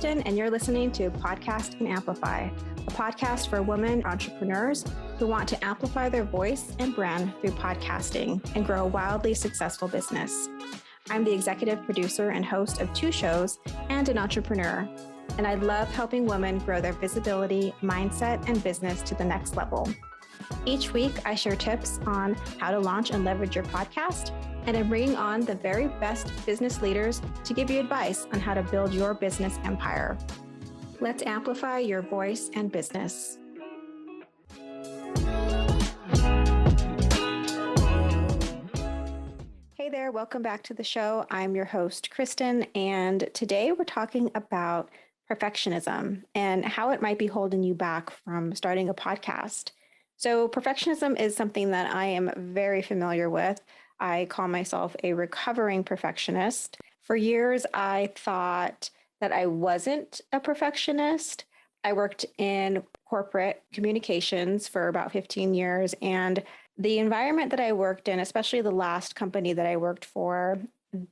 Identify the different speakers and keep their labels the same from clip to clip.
Speaker 1: Kristin, and you're listening to Podcast and Amplify, a podcast for women entrepreneurs who want to amplify their voice and brand through podcasting and grow a wildly successful business. I'm the executive producer and host of 2 shows and an entrepreneur, and I love helping women grow their visibility, mindset, and business to the next level. Each week, I share tips on how to launch and leverage your podcast, and I'm bringing on the very best business leaders to give you advice on how to build your business empire. Let's amplify your voice and business. Hey there, welcome back to the show. I'm your host, Kristin, and today we're talking about perfectionism and how it might be holding you back from starting a podcast. So perfectionism is something that I am very familiar with. I call myself a recovering perfectionist. For years, I thought that I wasn't a perfectionist. I worked in corporate communications for about 15 years, and the environment that I worked in, especially the last company that I worked for,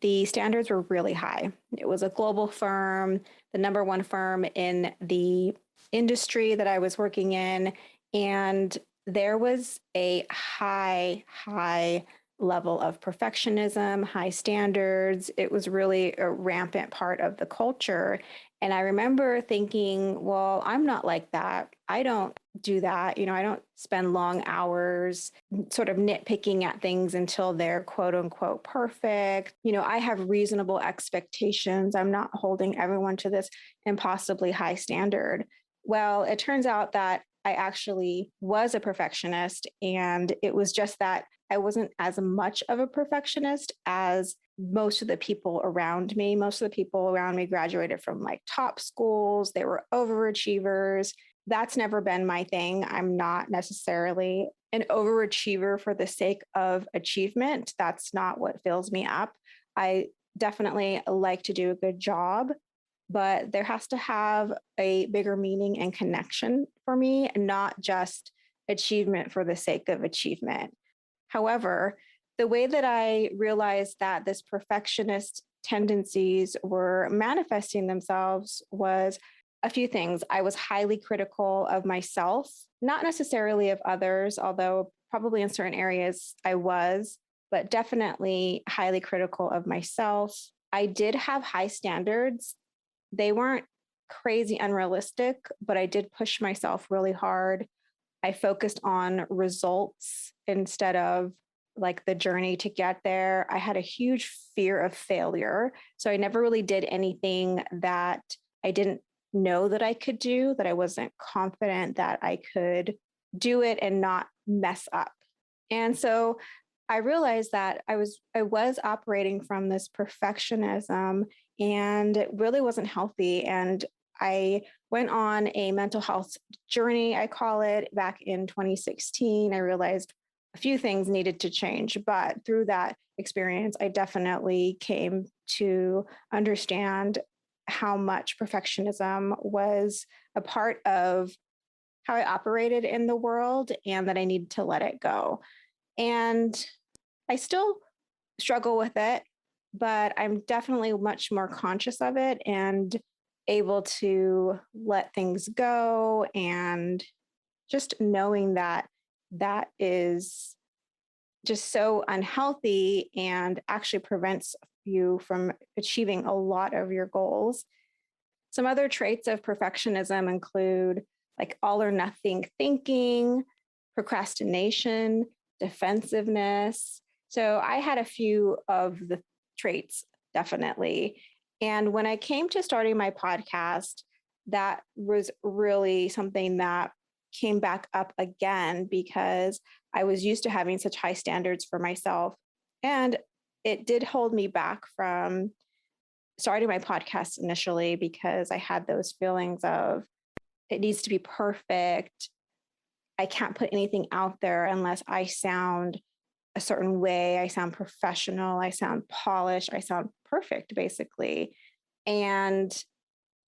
Speaker 1: the standards were really high. It was a global firm, the number one firm in the industry that I was working in, and there was a high level of perfectionism, high standards. It was really a rampant part of the culture. And I remember thinking, well, I'm not like that. I don't do that. I don't spend long hours sort of nitpicking at things until they're quote unquote perfect. I have reasonable expectations. I'm not holding everyone to this impossibly high standard. Well, it turns out that I actually was a perfectionist, and it was just that I wasn't as much of a perfectionist as most of the people around me. Most of the people around me graduated from top schools. They were overachievers. That's never been my thing. I'm not necessarily an overachiever for the sake of achievement. That's not what fills me up. I definitely like to do a good job, but there has to have a bigger meaning and connection for me, and not just achievement for the sake of achievement. However, the way that I realized that this perfectionist tendencies were manifesting themselves was a few things. I was highly critical of myself, not necessarily of others, although probably in certain areas I was, but definitely highly critical of myself. I did have high standards. They weren't crazy unrealistic, but I did push myself really hard. I focused on results instead of the journey to get there. I had a huge fear of failure. So I never really did anything that I didn't know that I could do, that I wasn't confident that I could do it and not mess up. And so I realized that I was operating from this perfectionism, and it really wasn't healthy. And I went on a mental health journey, I call it, back in 2016. I realized a few things needed to change, but through that experience, I definitely came to understand how much perfectionism was a part of how I operated in the world, and that I needed to let it go. And I still struggle with it, but I'm definitely much more conscious of it and able to let things go, and just knowing that that is just so unhealthy and actually prevents you from achieving a lot of your goals. Some other traits of perfectionism include all or nothing thinking, procrastination, defensiveness. So I had a few of the traits, definitely. And when I came to starting my podcast, that was really something that came back up again, because I was used to having such high standards for myself. And it did hold me back from starting my podcast initially, because I had those feelings of it needs to be perfect. I can't put anything out there unless I sound a certain way. I sound professional. I sound polished. I sound perfect, basically. And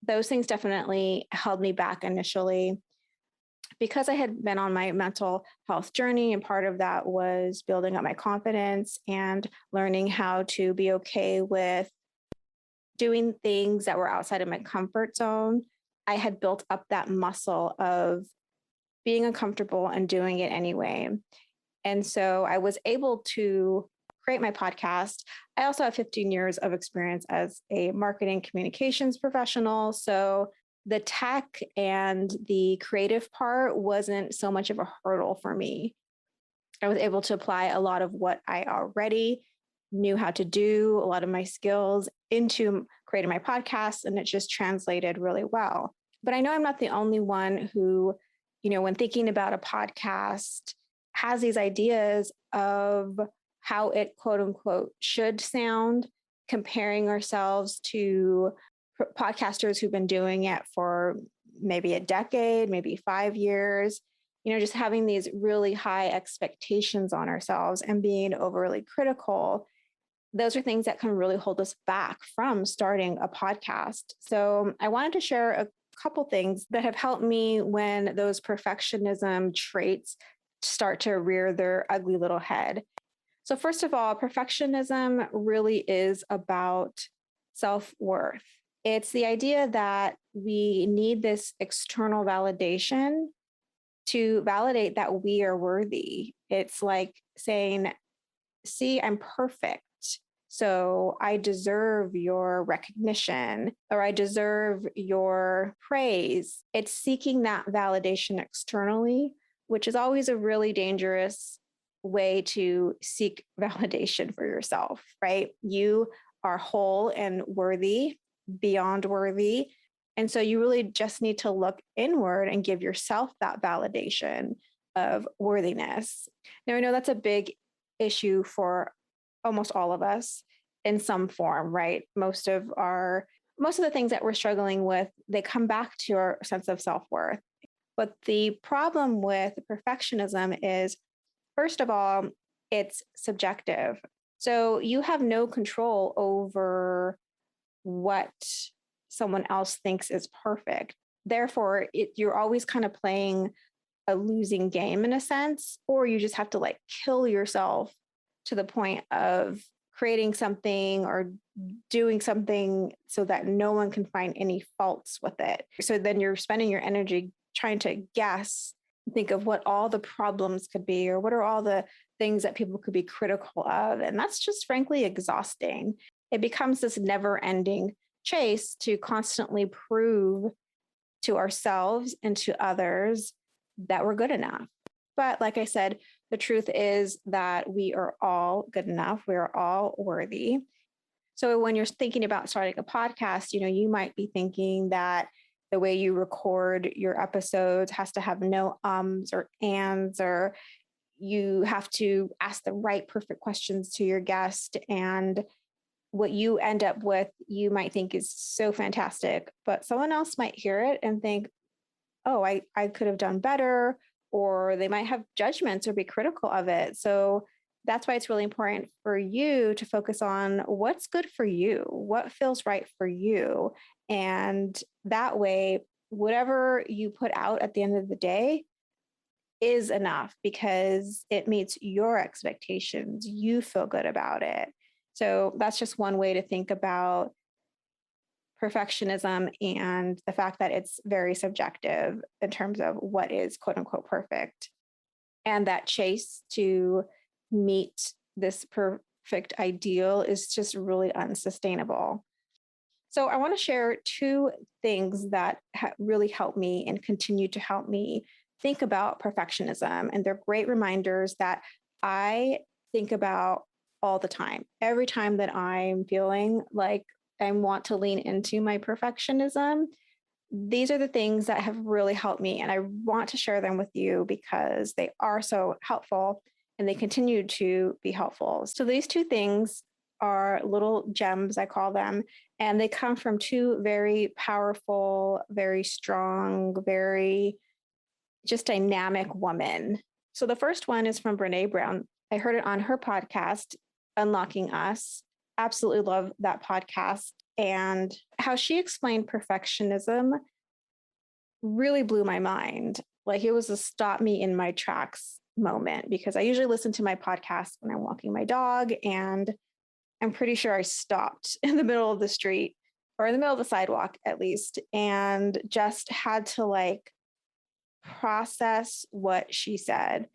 Speaker 1: those things definitely held me back initially, because I had been on my mental health journey. And part of that was building up my confidence and learning how to be okay with doing things that were outside of my comfort zone, I had built up that muscle of being uncomfortable and doing it anyway. And so I was able to create my podcast. I also have 15 years of experience as a marketing communications professional. So the tech and the creative part wasn't so much of a hurdle for me. I was able to apply a lot of what I already knew how to do, a lot of my skills into creating my podcast, and it just translated really well. But I know I'm not the only one who, when thinking about a podcast, has these ideas of how it quote unquote should sound, comparing ourselves to podcasters who've been doing it for maybe a decade, maybe 5 years, just having these really high expectations on ourselves and being overly critical. Those are things that can really hold us back from starting a podcast. So I wanted to share a couple things that have helped me when those perfectionism traits start to rear their ugly little head. So first of all, perfectionism really is about self-worth. It's the idea that we need this external validation to validate that we are worthy. It's like saying, see, I'm perfect. So I deserve your recognition or I deserve your praise. It's seeking that validation externally, which is always a really dangerous way to seek validation for yourself, right? You are whole and worthy, beyond worthy. And so you really just need to look inward and give yourself that validation of worthiness. Now, I know that's a big issue for almost all of us in some form, right? Most of the things that we're struggling with, they come back to our sense of self-worth. But the problem with perfectionism is, first of all, it's subjective. So you have no control over what someone else thinks is perfect. Therefore, you're always kind of playing a losing game in a sense, or you just have to like kill yourself to the point of creating something or doing something so that no one can find any faults with it. So then you're spending your energy trying to guess, think of what all the problems could be, or what are all the things that people could be critical of. And that's just frankly exhausting. It becomes this never ending chase to constantly prove to ourselves and to others that we're good enough. But like I said, the truth is that we are all good enough. We are all worthy. So when you're thinking about starting a podcast, you might be thinking that the way you record your episodes has to have no ums or ands, or you have to ask the right perfect questions to your guest. And what you end up with, you might think is so fantastic, but someone else might hear it and think, oh, I could have done better, or they might have judgments or be critical of it. So that's why it's really important for you to focus on what's good for you, what feels right for you. And that way, whatever you put out at the end of the day is enough because it meets your expectations. You feel good about it. So that's just one way to think about perfectionism and the fact that it's very subjective in terms of what is quote unquote perfect. And that chase to meet this perfect ideal is just really unsustainable. So I want to share two things that really help me and continue to help me think about perfectionism. And they're great reminders that I think about all the time. Every time that I'm feeling like I want to lean into my perfectionism, these are the things that have really helped me. And I want to share them with you because they are so helpful and they continue to be helpful. So these two things are little gems, I call them, and they come from two very powerful, very strong, very just dynamic women. So the first one is from Brene Brown. I heard it on her podcast, Unlocking Us. Absolutely love that podcast. And how she explained perfectionism really blew my mind. Like it was a stop me in my tracks moment because I usually listen to my podcast when I'm walking my dog, and I'm pretty sure I stopped in the middle of the street or in the middle of the sidewalk at least, and just had to like process what she said.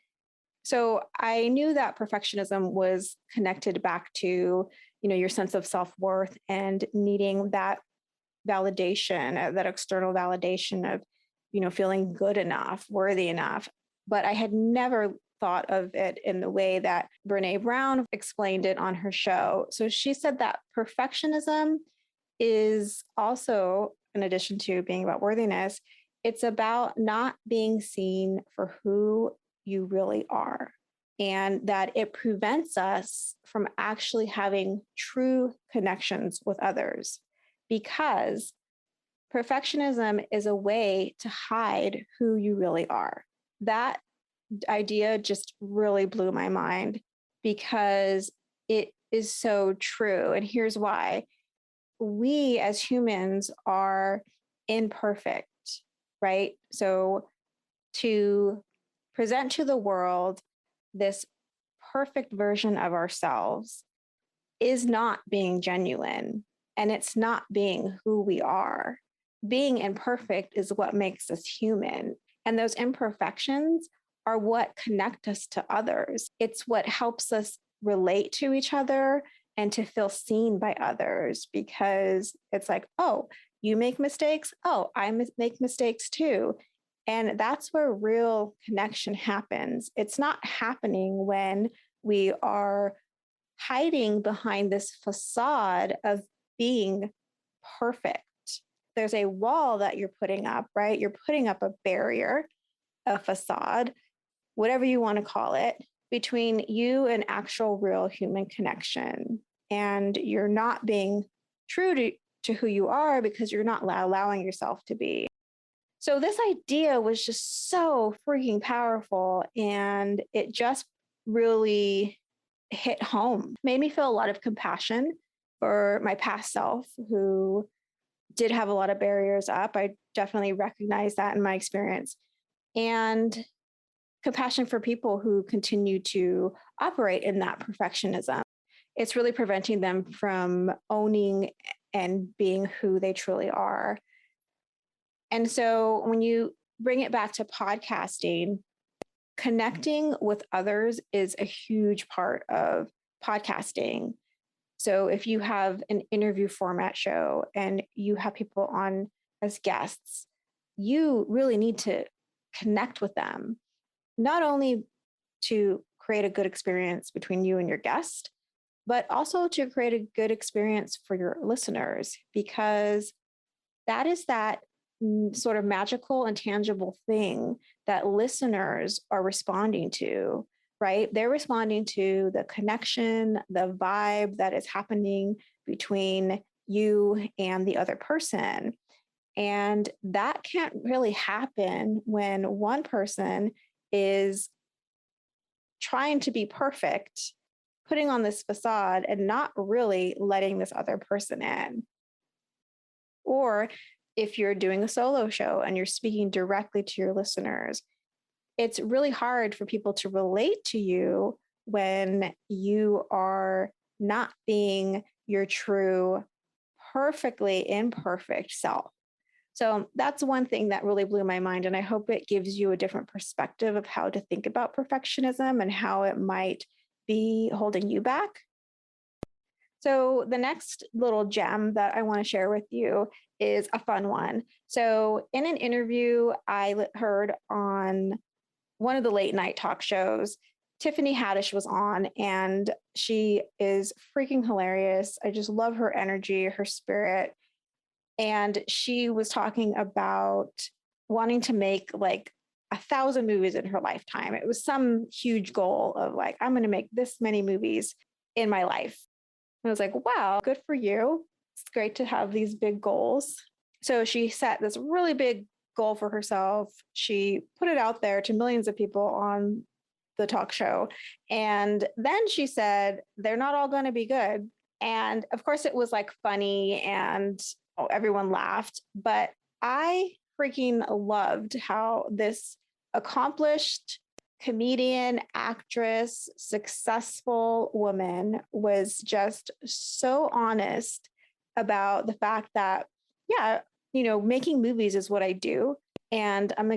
Speaker 1: So I knew that perfectionism was connected back to, your sense of self-worth and needing that validation, that external validation of, feeling good enough, worthy enough. But I had never thought of it in the way that Brene Brown explained it on her show. So she said that perfectionism is also, in addition to being about worthiness, it's about not being seen for who you really are. And that it prevents us from actually having true connections with others, because perfectionism is a way to hide who you really are. That idea just really blew my mind because it is so true. And here's why: we as humans are imperfect, right? So to present to the world this perfect version of ourselves is not being genuine, and it's not being who we are. Being imperfect is what makes us human. And those imperfections are what connect us to others. It's what helps us relate to each other and to feel seen by others, because it's like, oh, you make mistakes. Oh, I make mistakes too. And that's where real connection happens. It's not happening when we are hiding behind this facade of being perfect. There's a wall that you're putting up, right? You're putting up a barrier, a facade, whatever you want to call it, between you and actual real human connection. And you're not being true to who you are because you're not allowing yourself to be. So this idea was just so freaking powerful, and it just really hit home. Made me feel a lot of compassion for my past self, who did have a lot of barriers up. I definitely recognize that in my experience. And compassion for people who continue to operate in that perfectionism. It's really preventing them from owning and being who they truly are. And so when you bring it back to podcasting, connecting with others is a huge part of podcasting. So if you have an interview format show and you have people on as guests, you really need to connect with them, not only to create a good experience between you and your guest, but also to create a good experience for your listeners, because that is that sort of magical and tangible thing that listeners are responding to, right? They're responding to the connection, the vibe that is happening between you and the other person. And that can't really happen when one person is trying to be perfect, putting on this facade and not really letting this other person in. Or if you're doing a solo show and you're speaking directly to your listeners, it's really hard for people to relate to you when you are not being your true, perfectly imperfect self. So that's one thing that really blew my mind. And I hope it gives you a different perspective of how to think about perfectionism and how it might be holding you back. So the next little gem that I want to share with you is a fun one. So in an interview I heard on one of the late night talk shows, Tiffany Haddish was on, and she is freaking hilarious. I just love her energy, her spirit. And she was talking about wanting to make like 1,000 movies in her lifetime. It was some huge goal of like, I'm going to make this many movies in my life. And I was like, wow, good for you. It's great to have these big goals. So she set this really big goal for herself. She put it out there to millions of people on the talk show. And then she said, they're not all going to be good. And of course, it was like funny and everyone laughed. But I freaking loved how this accomplished comedian, actress, successful woman was just so honest about the fact that, yeah, making movies is what I do, and I'm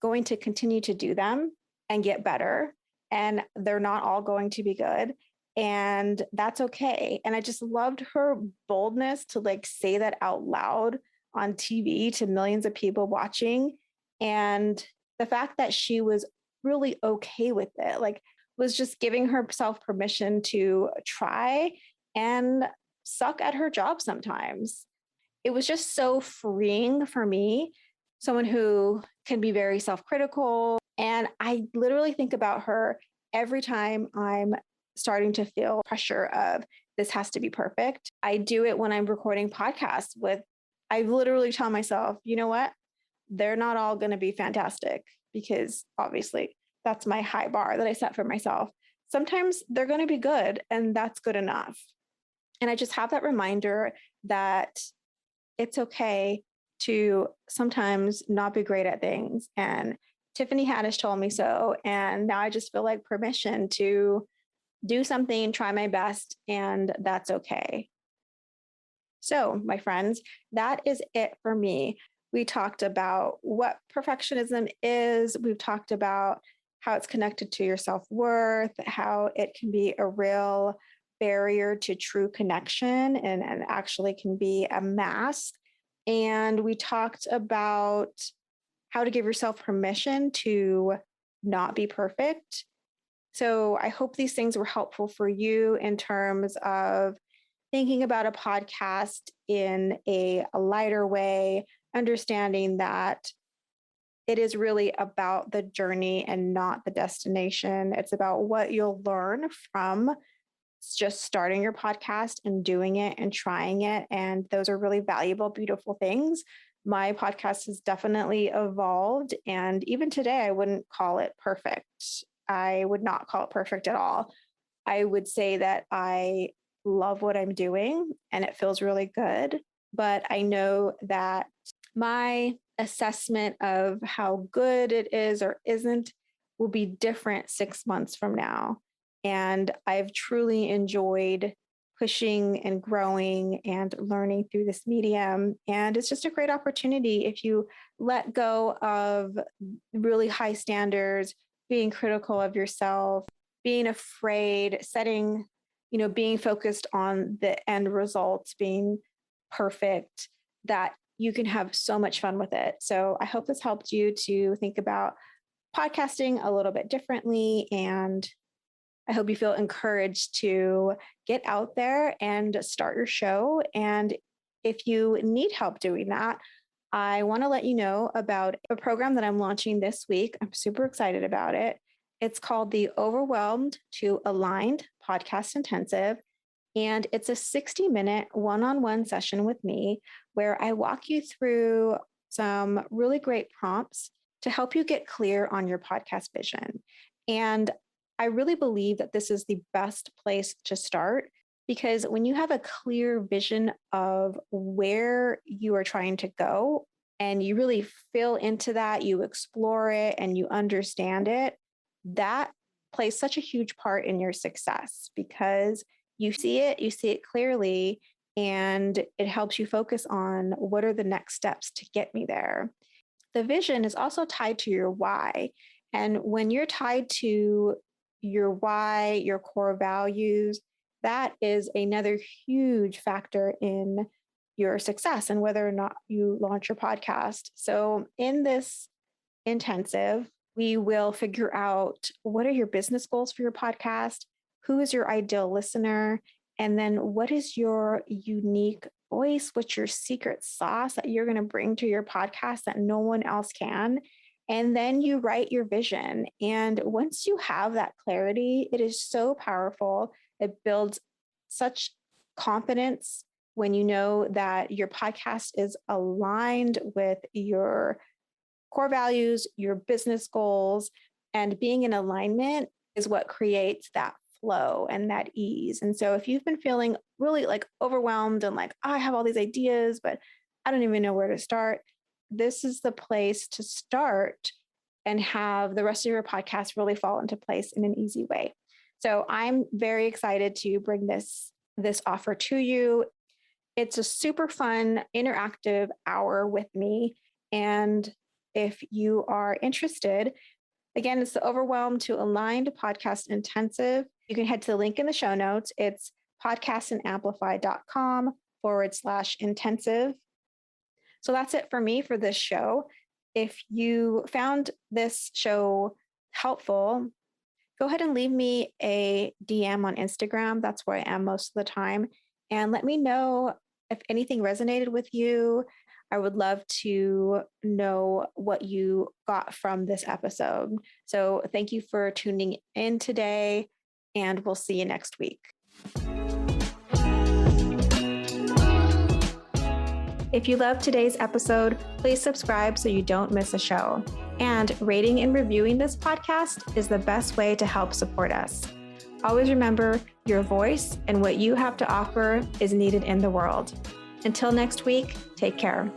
Speaker 1: going to continue to do them and get better. And they're not all going to be good. And that's okay. And I just loved her boldness to like say that out loud on TV to millions of people watching. And the fact that she was really okay with it, like, was just giving herself permission to try and suck at her job sometimes. It was just so freeing for me, someone who can be very self critical. And I literally think about her every time I'm starting to feel pressure of this has to be perfect. I do it when I'm recording podcasts I literally tell myself, you know what? They're not all going to be fantastic because obviously that's my high bar that I set for myself. Sometimes they're going to be good and that's good enough. And I just have that reminder that it's okay to sometimes not be great at things. And Tiffany Haddish told me so. And now I just feel like permission to do something, try my best, and that's okay. So, my friends, that is it for me. We talked about what perfectionism is. We've talked about how it's connected to your self worth, how it can be a real barrier to true connection and actually can be a mask. And we talked about how to give yourself permission to not be perfect. So I hope these things were helpful for you in terms of thinking about a podcast in a lighter way, understanding that it is really about the journey and not the destination. It's about what you'll learn from just starting your podcast and doing it and trying it. And those are really valuable, beautiful things. My podcast has definitely evolved. And even today, I wouldn't call it perfect. I would not call it perfect at all. I would say that I love what I'm doing and it feels really good. But I know that my assessment of how good it is or isn't will be different 6 months from now. And I've truly enjoyed pushing and growing and learning through this medium. And it's just a great opportunity if you let go of really high standards, being critical of yourself, being afraid, being focused on the end results, being perfect, that you can have so much fun with it. So I hope this helped you to think about podcasting a little bit differently. And I hope you feel encouraged to get out there and start your show. And if you need help doing that, I want to let you know about a program that I'm launching this week. I'm super excited about it. It's called the Overwhelmed to Aligned Podcast Intensive. And it's a 60-minute one-on-one session with me where I walk you through some really great prompts to help you get clear on your podcast vision. And I really believe that this is the best place to start because when you have a clear vision of where you are trying to go and you really feel into that, you explore it and you understand it, that plays such a huge part in your success because you see it clearly, and it helps you focus on what are the next steps to get me there. The vision is also tied to your why. And when you're tied to your why, your core values, that is another huge factor in your success and whether or not you launch your podcast. So, in this intensive, we will figure out what are your business goals for your podcast, who is your ideal listener, and then what is your unique voice, what's your secret sauce that you're going to bring to your podcast that no one else can. And then you write your vision. And once you have that clarity, it is so powerful. It builds such confidence when you know that your podcast is aligned with your core values, your business goals, and being in alignment is what creates that flow and that ease. And so if you've been feeling really like overwhelmed and like, oh, I have all these ideas, but I don't even know where to start, this is the place to start and have the rest of your podcast really fall into place in an easy way. So I'm very excited to bring this offer to you. It's a super fun, interactive hour with me. And if you are interested, again, it's the Overwhelmed to Aligned Podcast Intensive. You can head to the link in the show notes. It's podcastandamplify.com/intensive. So that's it for me for this show. If you found this show helpful, go ahead and leave me a DM on Instagram. That's where I am most of the time. And let me know if anything resonated with you. I would love to know what you got from this episode. So thank you for tuning in today, and we'll see you next week. If you loved today's episode, please subscribe so you don't miss a show. And rating and reviewing this podcast is the best way to help support us. Always remember, your voice and what you have to offer is needed in the world. Until next week, take care.